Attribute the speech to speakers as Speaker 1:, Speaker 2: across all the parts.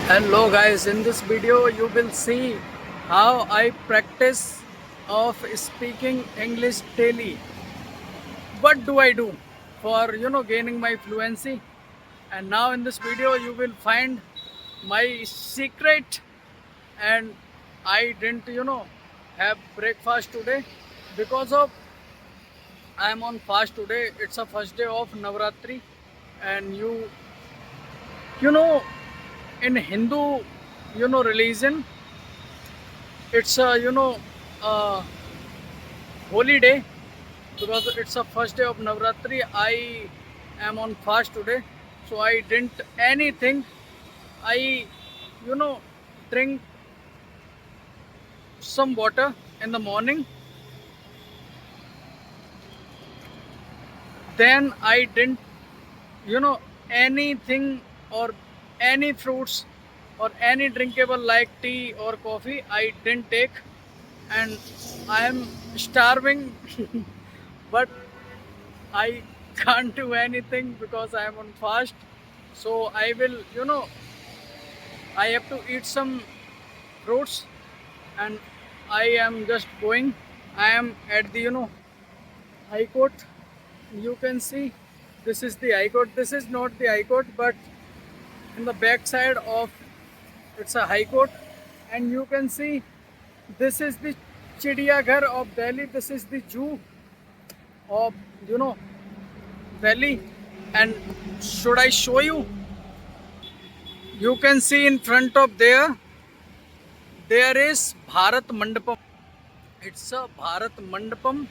Speaker 1: Hello guys, in this video you will see how I practice of speaking English daily. What do I do for gaining my fluency? And now in this video you will find my secret. And I didn't have breakfast today because of I am on fast today. It's a first day of Navratri, and you know in Hindu religion, it's a uh, holy day because it's the first day of Navratri. I am on fast today, so I didn't anything. I you know drink some water in the morning. Then I didn't anything or any fruits or any drinkable like tea or coffee. I didn't take, and I am starving. But I can't do anything because I am on fast. So I will, I have to eat some fruits, and I am just going. I am at the, High Court. You can see this is the High Court. This is not the High Court, but in the back side of it's a High Court, and you can see this is the Chidiyaghar of Delhi. This is the zoo of Delhi. And should I show you? You can see in front of there is Bharat Mandapam. It's a Bharat Mandapam.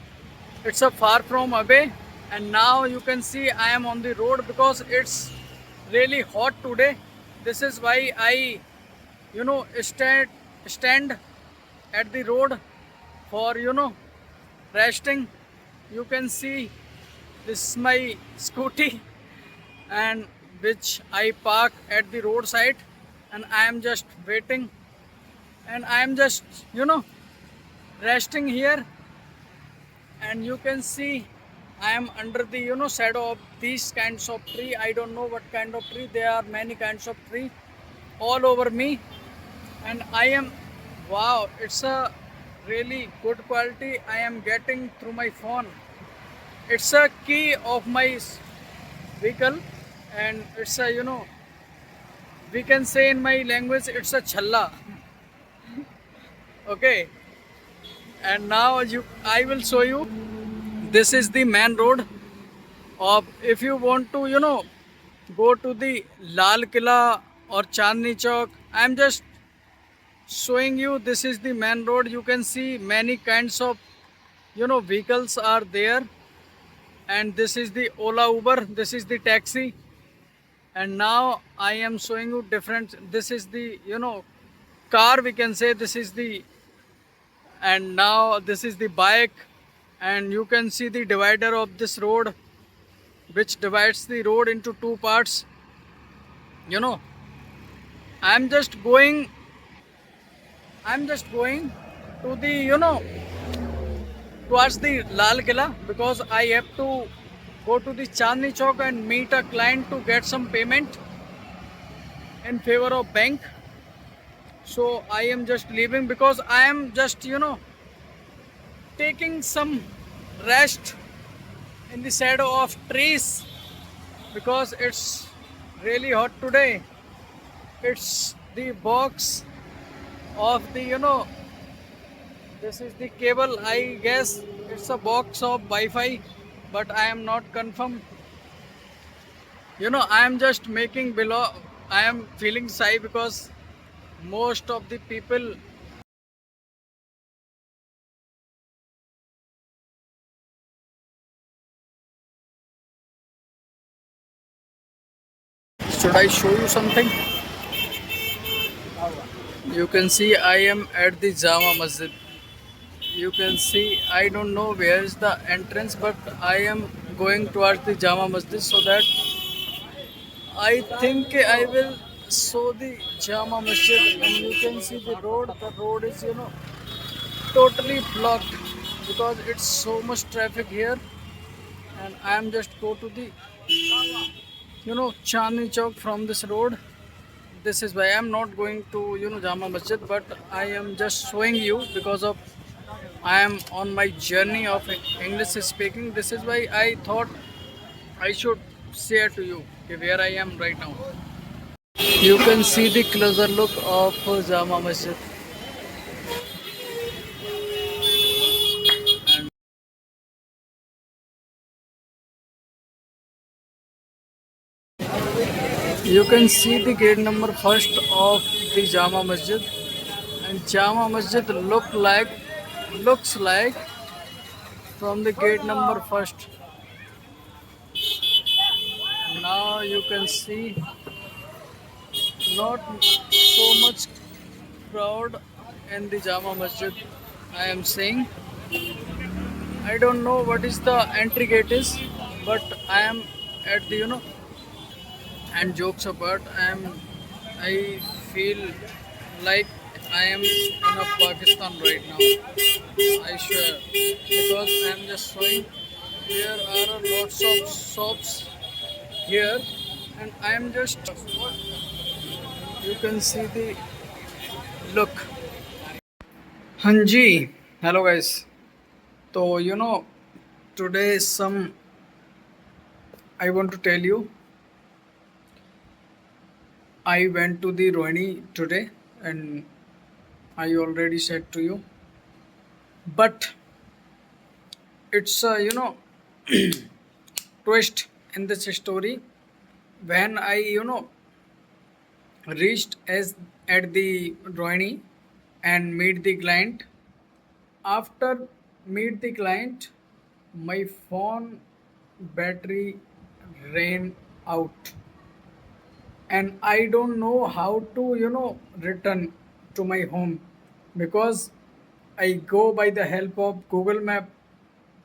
Speaker 1: It's a far from away, and now you can see I am on the road because it's really hot today. This is why I stand at the road for resting. You can see this is my scooty, and which I park at the roadside, and I am just waiting, and I am just resting here. And you can see I am under the shadow of these kinds of tree. I don't know what kind of tree. There are many kinds of tree all over me, and I am wow. It's a really good quality I am getting through my phone. It's a key of my vehicle, and it's a we can say in my language it's a challa. Okay, and now I will show you. This is the main road of, if you want to go to the Lal Killa or Chandni Chowk. I'm just showing you. This is the main road. You can see many kinds of vehicles are there, and this is the Ola Uber. This is the taxi, and now I am showing you different. This is the car, we can say. This is the, and now this is the bike, and you can see the divider of this road, which divides the road into two parts. you know i'm just going I'm just going to the towards the Lal Killa because I have to go to the Chandni Chowk and meet a client to get some payment in favor of bank. So I am just leaving because I am just taking some rest in the shadow of trees because it's really hot today. It's the box of the this is the cable. I guess it's a box of Wi-Fi, but I am not confirmed. I am just making below. I am feeling shy because most of the people. Should I show you something? You can see I am at the Jama Masjid. You can see I don't know where is the entrance, but I am going towards the Jama Masjid, so that I think I will show the Jama Masjid. And you can see the road. The road is totally blocked because it's so much traffic here, and I am just go to the Chandni Chowk from this road. this is why I'm not going to Jama Masjid, but I am just showing you because of I am on my journey of English speaking. This is why I thought I should share to you where I am right now. You can see the closer look of Jama Masjid. You can see the gate number first of the Jama Masjid, and Jama Masjid looks like from the gate number first. Now you can see not so much crowd in the Jama Masjid. I am saying I don't know what is the entry gate is, but I am at the and jokes apart, I feel like I am in a Pakistan right now. I swear, because I am just showing there are lots of shops here, and I am just you can see the look. Hanji, hello guys. So today some I want to tell you. I went to the Rohini today, and I already said to you, but it's a twist in this story. When I reached as at the Rohini and meet the client, after meet the client, my phone battery ran out, and I don't know how to return to my home because I go by the help of Google Map,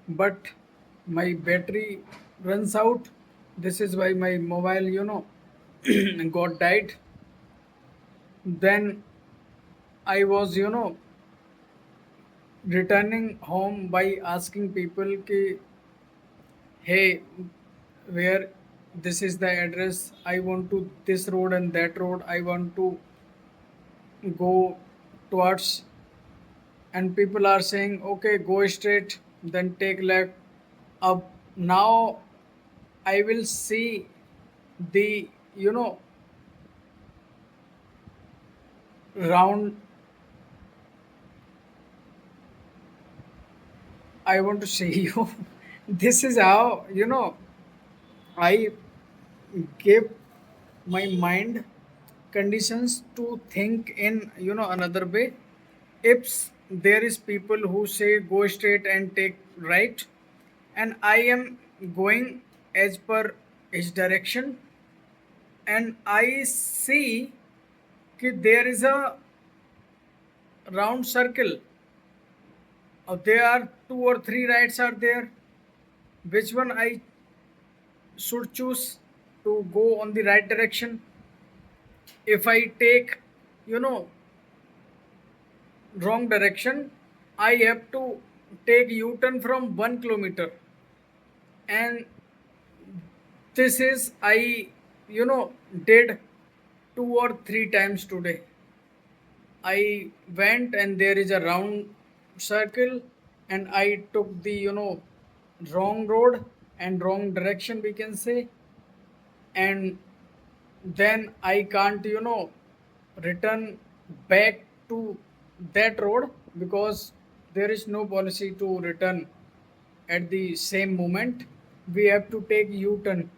Speaker 1: but my battery runs out. This is why my mobile got died. Then I was returning home by asking people ki, hey, where this is the address, I want to this road and that road, I want to go towards, and people are saying okay, go straight, then take left up. Now I will see the round. I want to say you this is how I give my mind conditions to think in another way. If there is people who say go straight and take right, and I am going as per his direction, and I see that there is a round circle, there are two or three rights are there, which one I should choose to go on the right direction. If I take you know wrong direction, I have to take U-turn from 1 kilometer, and this is I did 2 or 3 times today. I went and there is a round circle, and I took the wrong road and wrong direction, we can say, and then I can't return back to that road because there is no policy to return at the same moment. We have to take U-turn,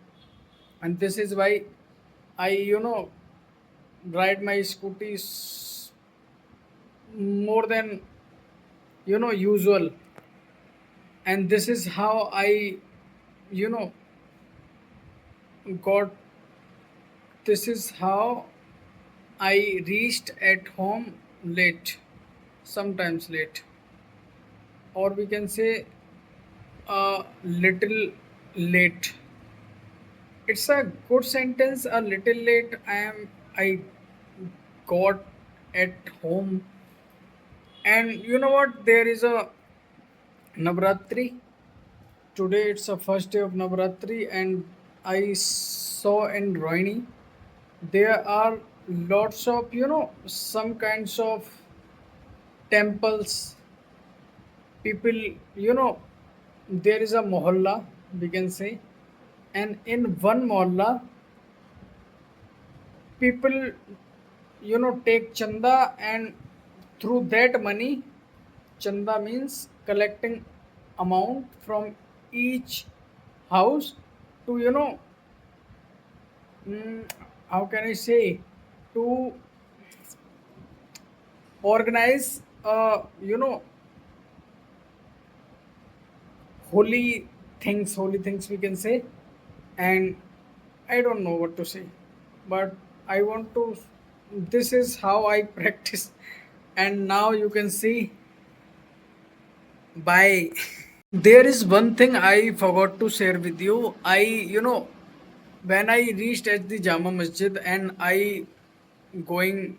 Speaker 1: and this is why I ride my scooties more than usual, and this is how I you know got this is how I reached at home late, sometimes late, or we can say a little late. It's a good sentence, a little late. I got at home, and you know what? There is a Navratri. Today it's the first day of Navratri, and I saw in Rohini there are lots of some kinds of temples. People, you know there is a mohalla, we can say, and in one mohalla people take chanda, and through that money, chanda means collecting amount from each house to mm, how can I say, to organize holy things we can say. And I don't know what to say, but I want to, this is how I practice. And now you can see. Bye. There is one thing I forgot to share with you. When I reached at the Jama Masjid, and I going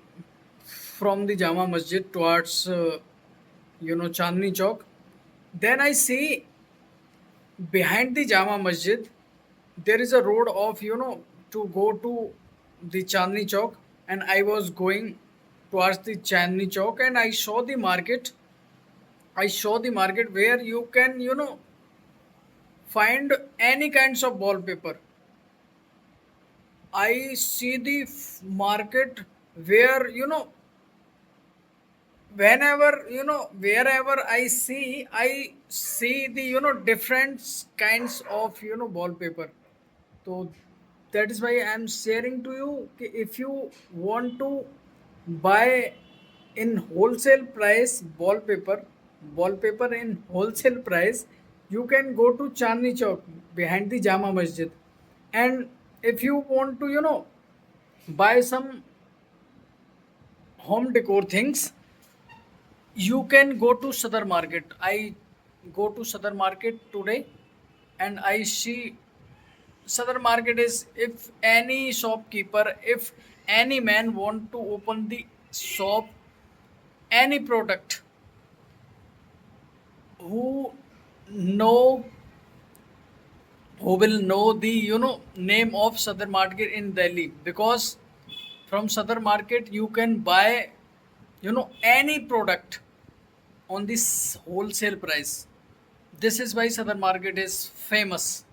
Speaker 1: from the Jama Masjid towards Chandni Chowk, then I see behind the Jama Masjid there is a road of to go to the Chandni Chowk, and I was going towards the Chandni Chowk, and I saw the market where you can find any kinds of wallpaper. I see the market where whenever wherever I see the different kinds of wallpaper. So that is why I'm sharing to you कि if you want to buy in wholesale price wallpaper in wholesale price, you can go to Chandni Chowk behind the Jama Masjid. And if you want to buy some home decor things, you can go to Sadar Market. I go to Sadar Market today, and I see Sadar Market is, if any shopkeeper, if any man want to open the shop, any product, who know who will know the name of Sadar Market in Delhi, because from Sadar Market you can buy any product on this wholesale price. This is why Southern Market is famous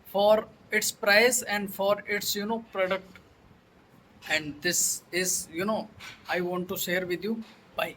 Speaker 1: for its price and for its product. And this is I want to share with you. Bye.